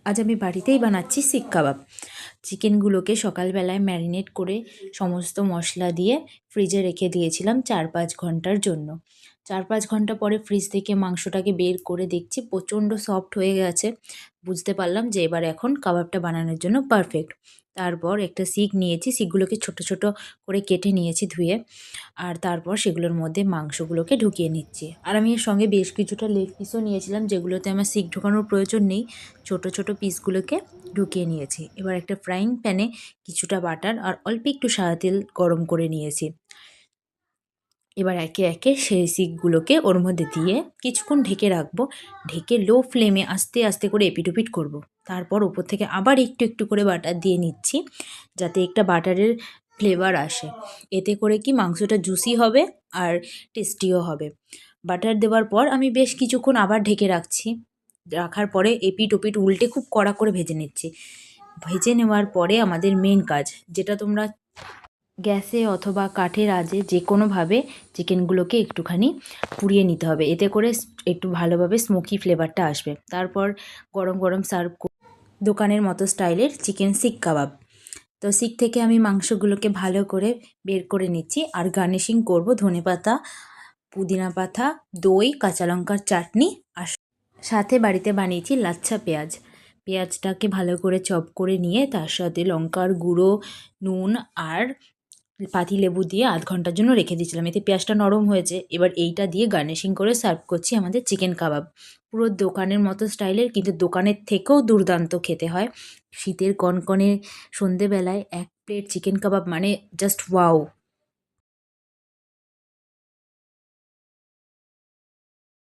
আজ আমি বাড়িতেই বানাচ্ছি শিক কাবাব। চিকেনগুলোকে সকালবেলায় ম্যারিনেট করে সমস্ত মশলা দিয়ে ফ্রিজে রেখে দিয়েছিলাম ৪-৫ ঘন্টার জন্য। ৪-৫ ঘন্টা পরে ফ্রিজ থেকে মাংসটাকে বের করে দেখছি প্রচণ্ড সফট হয়ে গেছে। বুঝতে পারলাম যে এবার এখন কাবাবটা বানানোর জন্য পারফেক্ট। তারপর একটা শিক নিয়েছি, শিকগুলোকে ছোট, ছোট করে কেটে নিয়েছি ধুয়ে। আর তারপর সেগুলোর মধ্যে মাংসগুলোকে ঢুকিয়ে নিচ্ছি। আর আমি এর সঙ্গে বেশ কিছুটা লেগ পিসও নিয়েছিলাম, যেগুলোতে আমার শিক ঢোকানোর প্রয়োজন নেই। ছোট, ছোট পিসগুলোকে ঢুকিয়ে নিয়েছি। এবার একটা ফ্রাইং প্যানে কিছুটা বাটার আর অল্প একটু সাদা তেল গরম করে নিয়েছি। এবার একে, একে সেই শিকগুলোকে ওর মধ্যে দিয়ে কিছুক্ষণ ঢেকে রাখবো। ঢেকে লো ফ্লেমে আস্তে, আস্তে করে এপিঠ-ওপিঠ করব। তারপর ওপর থেকে আবার একটু, একটু করে বাটার দিয়ে নিচ্ছি, যাতে একটা বাটারের ফ্লেভার আসে। এতে করে কি মাংসটা জুসি হবে আর টেস্টিও হবে। বাটার দেওয়ার পর আমি বেশ কিছুক্ষণ আবার ঢেকে রাখছি। রাখার পরে এপিঠ-ওপিঠ উল্টে খুব কড়া করে ভেজে নিচ্ছি। ভেজে নেওয়ার পরে আমাদের মেন কাজ, যেটা তোমরা গ্যাসে অথবা কাঠের আঁচে যে কোনোভাবে চিকেনগুলোকে একটুখানি পুড়িয়ে নিতে হবে। এতে করে একটু ভালোভাবে স্মোকি ফ্লেভারটা আসবে। তারপর গরম গরম সার্ভ দোকানের মতো স্টাইলের চিকেন শিক কাবাব। তো শিক থেকে আমি মাংসগুলোকে ভালো করে বের করে নিচ্ছি আর গার্নিশিং করব ধনেপাতা, পুদিনা পাতা, দই, কাঁচা লঙ্কার চাটনি আর সাথে বাড়িতে বানিয়েছি লাচ্ছা পেঁয়াজ। পেঁয়াজটাকে ভালো করে চপ করে নিয়ে তার সাথে লঙ্কার গুঁড়ো, নুন আর পাতিলেবু দিয়ে আধ ঘন্টার জন্য রেখে দিয়েছিলাম। এতে পেঁয়াজটা নরম হয়েছে। এবার এইটা দিয়ে গার্নিশিং করে সার্ভ করছি আমাদের চিকেন কাবাব। পুরো দোকানের মতো স্টাইলের, কিন্তু দোকানের থেকেও দুর্দান্ত খেতে হয়। শীতের কনকনে সন্ধেবেলায় ১ প্লেট চিকেন কাবাব মানে জাস্ট ওয়াও!